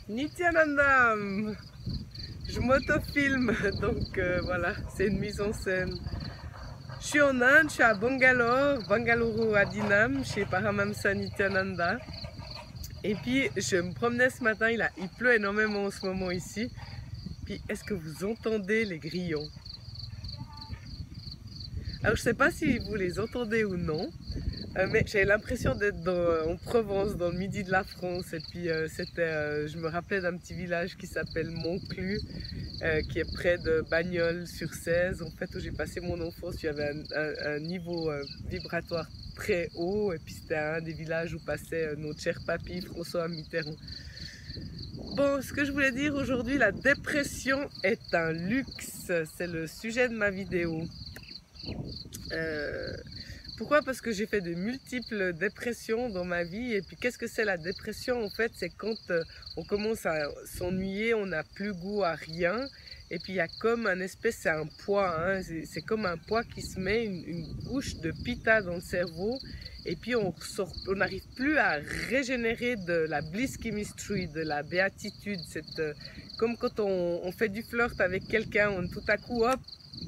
Nityananda, je m'autofilme, donc voilà, c'est une mise en scène. Je suis en Inde, je suis à Bangalore, Bangalore Adinam, chez Paramamsa Nityananda. Et puis je me promenais ce matin, il pleut énormément en ce moment ici. Puis est-ce que vous entendez les grillons? Alors je ne sais pas si vous les entendez ou non, mais j'ai l'impression d'être en Provence, dans le midi de la France. Et puis je me rappelais d'un petit village qui s'appelle Montclus, qui est près de Bagnols-sur-Cèze, en fait, où j'ai passé mon enfance. Il y avait un niveau vibratoire très haut, et puis c'était un des villages où passait notre cher papy François Mitterrand. Bon, ce que je voulais dire aujourd'hui, la dépression est un luxe, c'est le sujet de ma vidéo. Pourquoi? Parce que j'ai fait de multiples dépressions dans ma vie. Et puis qu'est-ce que c'est la dépression? En fait, c'est quand on commence à s'ennuyer, on n'a plus goût à rien. Et puis il y a comme un espèce, c'est un poids, hein, c'est comme un poids qui se met, une couche de pita dans le cerveau. Et puis on n'arrive plus à régénérer de la bliss chemistry, de la béatitude. Comme quand on fait du flirt avec quelqu'un, tout à coup, hop,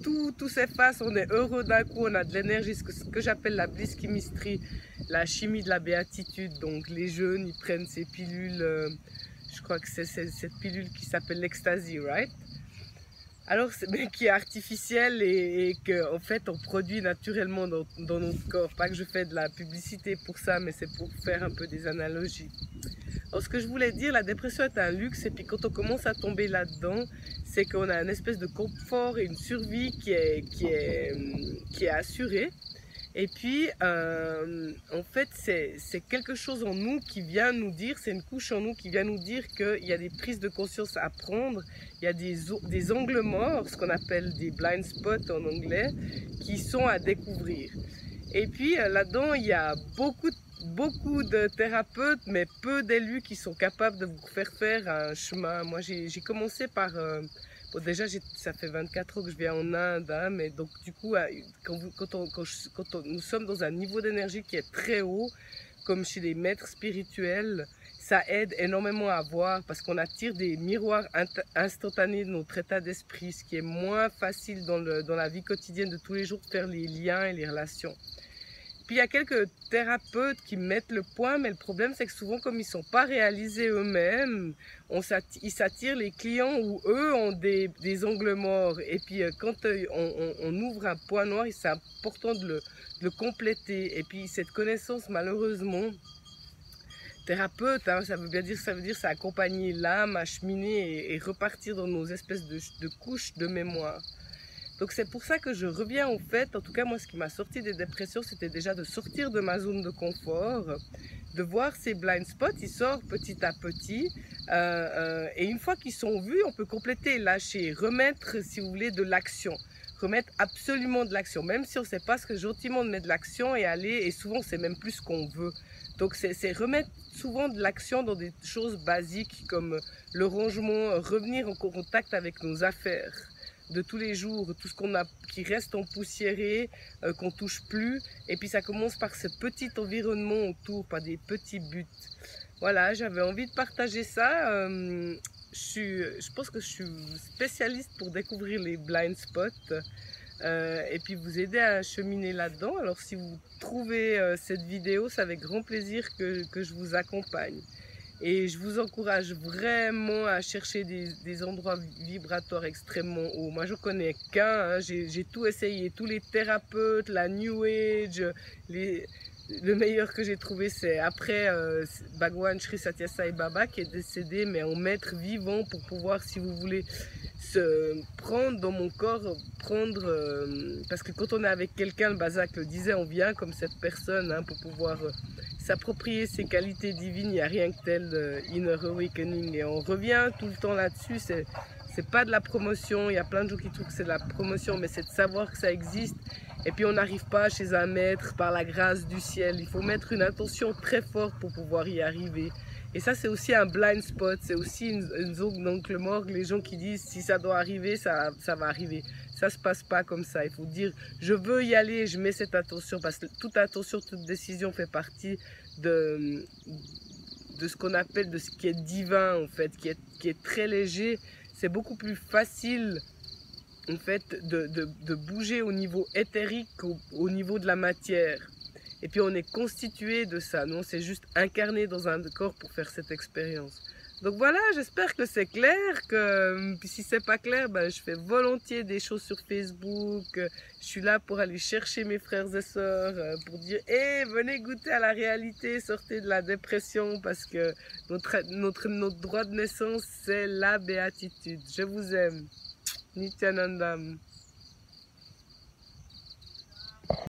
tout s'efface, on est heureux d'un coup, on a de l'énergie, ce que j'appelle la bliss chemistry, la chimie de la béatitude. Donc les jeunes, ils prennent ces pilules, je crois que c'est cette pilule qui s'appelle l'ecstasy, right? Alors, mais qui est artificielle et qu'en fait on produit naturellement dans notre corps. Pas que je fais de la publicité pour ça, mais c'est pour faire un peu des analogies. Alors, ce que je voulais dire, la dépression est un luxe, et puis quand on commence à tomber là-dedans, c'est qu'on a une espèce de confort et une survie qui est assurée. Et puis, en fait, c'est quelque chose en nous qui vient nous dire, c'est une couche en nous qui vient nous dire qu'il y a des prises de conscience à prendre, il y a des angles morts, ce qu'on appelle des blind spots en anglais, qui sont à découvrir. Et puis là-dedans, il y a beaucoup de thérapeutes, mais peu d'élus qui sont capables de vous faire un chemin. Moi, j'ai commencé par... bon, déjà, ça fait 24 ans que je viens en Inde, hein, mais donc du coup, nous sommes dans un niveau d'énergie qui est très haut, comme chez les maîtres spirituels, ça aide énormément à voir, parce qu'on attire des miroirs instantanés de notre état d'esprit, ce qui est moins facile dans la vie quotidienne de tous les jours de faire les liens et les relations. Puis il y a quelques thérapeutes qui mettent le point, mais le problème c'est que souvent, comme ils ne sont pas réalisés eux-mêmes, ils s'attirent les clients où eux ont des angles morts. Et puis quand on ouvre un point noir, c'est important de le compléter. Et puis cette connaissance, malheureusement, thérapeute, hein, ça veut dire c'est accompagner l'âme à cheminer et repartir dans nos espèces de couches de mémoire. Donc c'est pour ça que je reviens au fait, en tout cas moi ce qui m'a sorti des dépressions, c'était déjà de sortir de ma zone de confort, de voir ces blind spots, ils sortent petit à petit, et une fois qu'ils sont vus, on peut compléter, lâcher, remettre, si vous voulez, de l'action. Remettre absolument de l'action, même si on ne sait pas ce que gentiment de mettre de l'action et aller, et souvent c'est même plus ce qu'on veut. Donc c'est remettre souvent de l'action dans des choses basiques comme le rangement, revenir en contact avec nos affaires de tous les jours, tout ce qu'on a qui reste empoussiéré, qu'on touche plus. Et puis ça commence par ce petit environnement autour, par des petits buts. Voilà, j'avais envie de partager ça. Je pense que je suis spécialiste pour découvrir les blind spots et puis vous aider à cheminer là-dedans. Alors si vous trouvez cette vidéo, c'est avec grand plaisir que je vous accompagne. Et je vous encourage vraiment à chercher des endroits vibratoires extrêmement hauts. Moi, je connais qu'un, hein, j'ai tout essayé, tous les thérapeutes, la New Age, le meilleur que j'ai trouvé, c'est après Bhagwan Sri Satya Sai Baba qui est décédé, mais en maître vivant pour pouvoir, si vous voulez, se prendre dans mon corps, parce que quand on est avec quelqu'un, le Bazak le disait, on vient comme cette personne hein, pour pouvoir s'approprier ses qualités divines. Il n'y a rien que tel Inner Awakening, et on revient tout le temps là-dessus. C'est pas de la promotion, il y a plein de gens qui trouvent que c'est de la promotion, mais c'est de savoir que ça existe. Et puis on n'arrive pas chez un maître par la grâce du ciel, il faut mettre une intention très forte pour pouvoir y arriver. Et ça c'est aussi un blind spot, c'est aussi une zone d'oncle mort, les gens qui disent si ça doit arriver, ça va arriver. Ça se passe pas comme ça, il faut dire je veux y aller, je mets cette attention, parce que toute attention, toute décision fait partie ce qu'on appelle, de ce qui est divin en fait, qui est très léger. C'est beaucoup plus facile en fait de bouger au niveau éthérique qu'au niveau de la matière. Et puis on est constitué de ça, nous on s'est juste incarné dans un corps pour faire cette expérience. Donc voilà, j'espère que c'est clair, puis si c'est pas clair, ben, je fais volontiers des choses sur Facebook, je suis là pour aller chercher mes frères et sœurs, pour dire hey, venez goûter à la réalité, sortez de la dépression, parce que notre droit de naissance, c'est la béatitude. Je vous aime. Nityanandam.